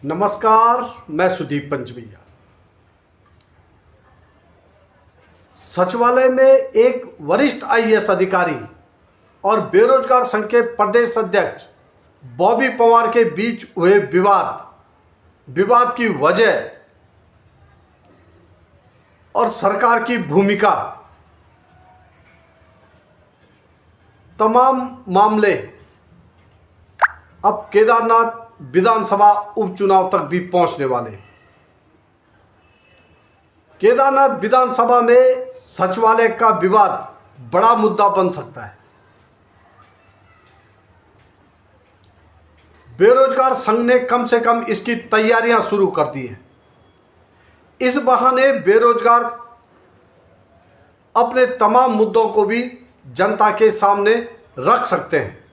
नमस्कार, मैं सुदीप पंचभैया। सचिवालय में एक वरिष्ठ आईएएस अधिकारी और बेरोजगार संघ के प्रदेश अध्यक्ष बॉबी पवार के बीच हुए विवाद की वजह और सरकार की भूमिका, तमाम मामले अब केदारनाथ विधानसभा उपचुनाव तक भी पहुंचने वाले। केदारनाथ विधानसभा में सचिवालय का विवाद बड़ा मुद्दा बन सकता है। बेरोजगार संघ ने कम से कम इसकी तैयारियां शुरू कर दी हैं। इस बहाने बेरोजगार अपने तमाम मुद्दों को भी जनता के सामने रख सकते हैं।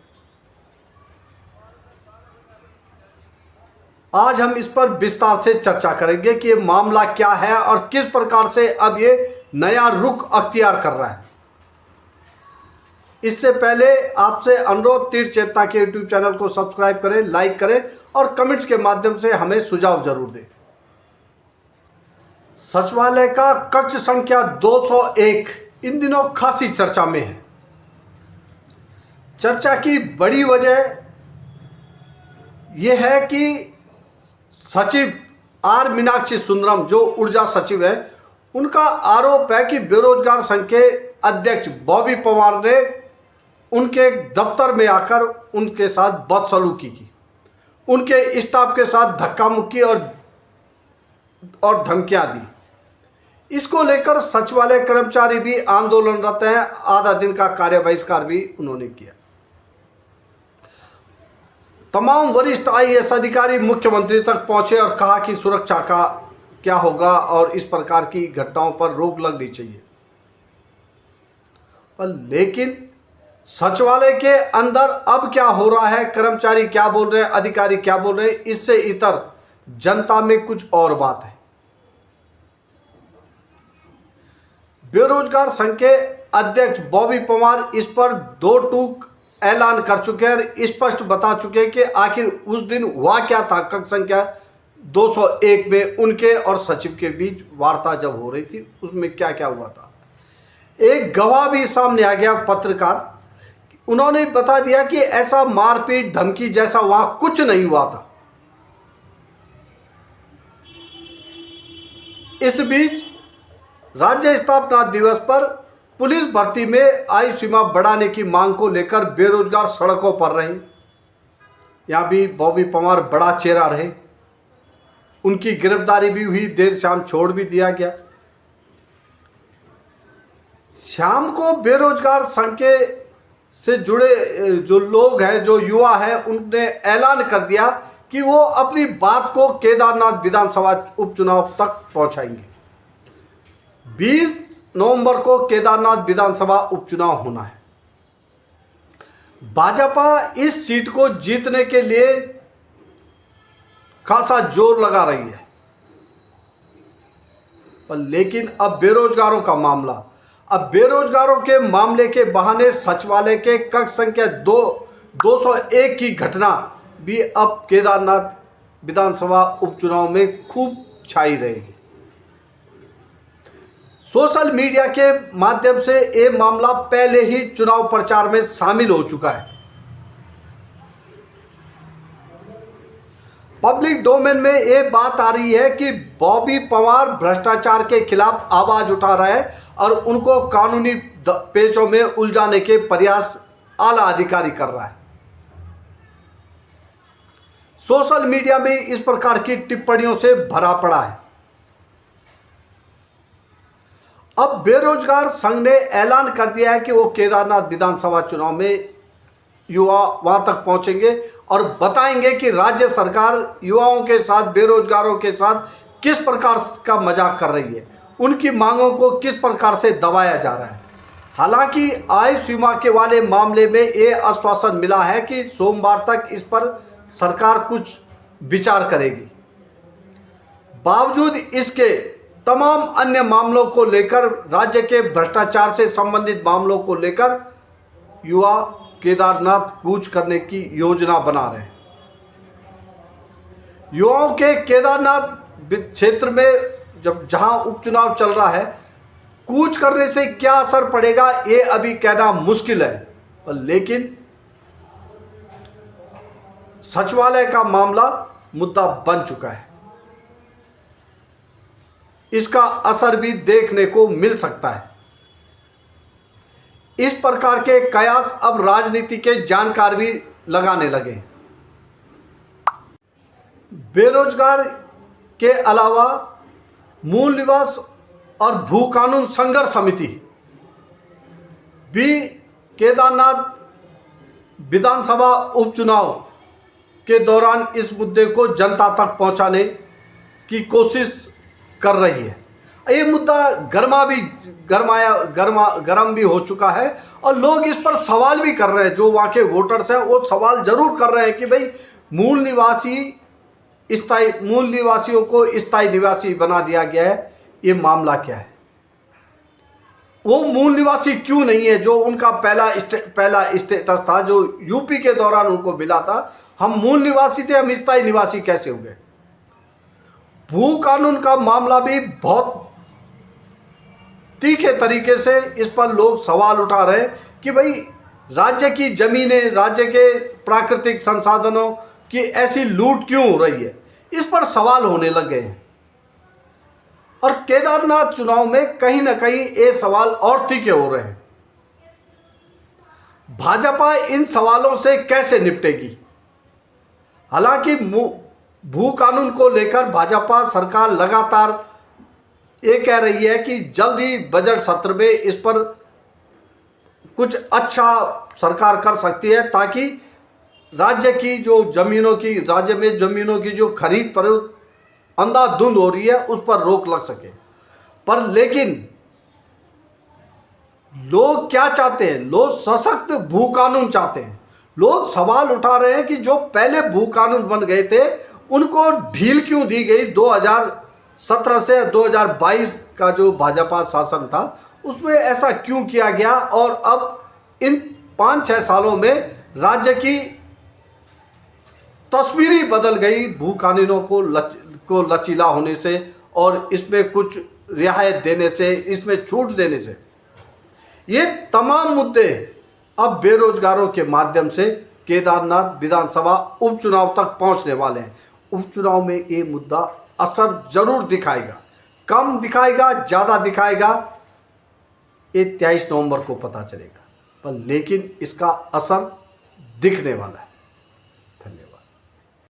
आज हम इस पर विस्तार से चर्चा करेंगे कि ये मामला क्या है और किस प्रकार से अब ये नया रुख अख्तियार कर रहा है। इससे पहले आपसे अनुरोध, तीर्थ चेतना के यूट्यूब चैनल को सब्सक्राइब करें, लाइक करें और कमेंट्स के माध्यम से हमें सुझाव जरूर दें। सचिवालय का कक्ष संख्या 201 इन दिनों खासी चर्चा में है। चर्चा की बड़ी वजह यह है कि सचिव आर मीनाक्षी सुंदरम, जो ऊर्जा सचिव है, उनका आरोप है कि बेरोजगार संघ के अध्यक्ष बॉबी पवार ने उनके दफ्तर में आकर उनके साथ बदसलूकी की, उनके स्टाफ के साथ धक्का मुक्की और धमकियां दी। इसको लेकर सचिवालय कर्मचारी भी आंदोलनरत हैं। आधा दिन का कार्य बहिष्कार भी उन्होंने किया। तमाम वरिष्ठ आईएएस अधिकारी मुख्यमंत्री तक पहुंचे और कहा कि सुरक्षा का क्या होगा और इस प्रकार की घटनाओं पर रोक लगनी चाहिए। पर लेकिन सचिवालय के अंदर अब क्या हो रहा है, कर्मचारी क्या बोल रहे हैं, अधिकारी क्या बोल रहे हैं, इससे इतर जनता में कुछ और बात है। बेरोजगार संघ के अध्यक्ष बॉबी पवार इस पर दो टूक ऐलान कर चुके हैं, स्पष्ट बता चुके हैं कि आखिर उस दिन हुआ क्या था। कक्ष संख्या 201 में उनके और सचिव के बीच वार्ता जब हो रही थी, उसमें क्या क्या हुआ था। एक गवाह भी सामने आ गया, पत्रकार, उन्होंने बता दिया कि ऐसा मारपीट धमकी जैसा वहां कुछ नहीं हुआ था। इस बीच राज्य स्थापना दिवस पर पुलिस भर्ती में आयु सीमा बढ़ाने की मांग को लेकर बेरोजगार सड़कों पर रहे। यहां भी बॉबी पवार बड़ा चेहरा रहे। उनकी गिरफ्तारी भी हुई, देर शाम छोड़ भी दिया गया। शाम को बेरोजगार संघ के से जुड़े जो लोग हैं, जो युवा हैं, उनने ऐलान कर दिया कि वो अपनी बात को केदारनाथ विधानसभा उपचुनाव तक पहुंचाएंगे। 20 नवंबर को केदारनाथ विधानसभा उपचुनाव होना है। भाजपा इस सीट को जीतने के लिए खासा जोर लगा रही है। पर लेकिन अब बेरोजगारों का मामला, अब बेरोजगारों के मामले के बहाने सचिवालय के कक्ष संख्या 201 की घटना भी अब केदारनाथ विधानसभा उपचुनाव में खूब छाई रहेगी। सोशल मीडिया के माध्यम से ये मामला पहले ही चुनाव प्रचार में शामिल हो चुका है। पब्लिक डोमेन में ये बात आ रही है कि बॉबी पवार भ्रष्टाचार के खिलाफ आवाज उठा रहा है और उनको कानूनी पेचों में उलझाने के प्रयास आला अधिकारी कर रहा है। सोशल मीडिया में इस प्रकार की टिप्पणियों से भरा पड़ा है। अब बेरोजगार संघ ने ऐलान कर दिया है कि वो केदारनाथ विधानसभा चुनाव में युवा वहां तक पहुंचेंगे और बताएंगे कि राज्य सरकार युवाओं के साथ, बेरोजगारों के साथ किस प्रकार का मजाक कर रही है, उनकी मांगों को किस प्रकार से दबाया जा रहा है। हालांकि आय सीमा के वाले मामले में ये आश्वासन मिला है कि सोमवार तक इस पर सरकार कुछ विचार करेगी। बावजूद इसके तमाम अन्य मामलों को लेकर, राज्य के भ्रष्टाचार से संबंधित मामलों को लेकर युवा केदारनाथ कूच करने की योजना बना रहे हैं। युवाओं के केदारनाथ क्षेत्र में जहां उपचुनाव चल रहा है, कूच करने से क्या असर पड़ेगा ये अभी कहना मुश्किल है। पर लेकिन सचिवालय का मामला मुद्दा बन चुका है, इसका असर भी देखने को मिल सकता है। इस प्रकार के कयास अब राजनीति के जानकार भी लगाने लगे। बेरोजगार के अलावा मूल निवास और भू कानून संघर्ष समिति भी केदारनाथ विधानसभा उपचुनाव के दौरान इस मुद्दे को जनता तक पहुंचाने की कोशिश कर रही है। ये मुद्दा गर्म भी हो चुका है और लोग इस पर सवाल भी कर रहे हैं। जो वहाँ के वोटर्स हैं वो सवाल जरूर कर रहे हैं कि भाई मूल निवासियों को स्थायी निवासी बना दिया गया है, ये मामला क्या है? वो मूल निवासी क्यों नहीं है? जो उनका पहला स्टेटस था जो यूपी के दौरान उनको मिला था, हम मूल निवासी थे, हम स्थायी निवासी कैसे हो गए? भू कानून का मामला भी बहुत तीखे तरीके से इस पर लोग सवाल उठा रहे हैं कि भाई राज्य की जमीनें, राज्य के प्राकृतिक संसाधनों की ऐसी लूट क्यों हो रही है, इस पर सवाल होने लग गए हैं। और केदारनाथ चुनाव में कहीं ना कहीं ये सवाल और तीखे हो रहे हैं। भाजपा इन सवालों से कैसे निपटेगी? हालांकि भू कानून को लेकर भाजपा सरकार लगातार ये कह रही है कि जल्द ही बजट सत्र में इस पर कुछ अच्छा सरकार कर सकती है, ताकि राज्य में जमीनों की जो खरीद पर अंधाधुंध हो रही है उस पर रोक लग सके। पर लेकिन लोग क्या चाहते हैं? लोग सशक्त भू कानून चाहते हैं। लोग सवाल उठा रहे हैं कि जो पहले भू कानून बन गए थे उनको ढील क्यों दी गई? 2017 से 2022 का जो भाजपा शासन था उसमें ऐसा क्यों किया गया? और अब इन 5-6 सालों में राज्य की तस्वीर ही बदल गई भू कानूनों को लचीला होने से और इसमें कुछ रियायत देने से, इसमें छूट देने से। ये तमाम मुद्दे अब बेरोजगारों के माध्यम से केदारनाथ विधानसभा उपचुनाव तक पहुंचने वाले हैं। उपचुनाव में ये मुद्दा असर जरूर दिखाएगा, कम दिखाएगा, ज़्यादा दिखाएगा, ये 23 नवंबर को पता चलेगा। पर लेकिन इसका असर दिखने वाला है।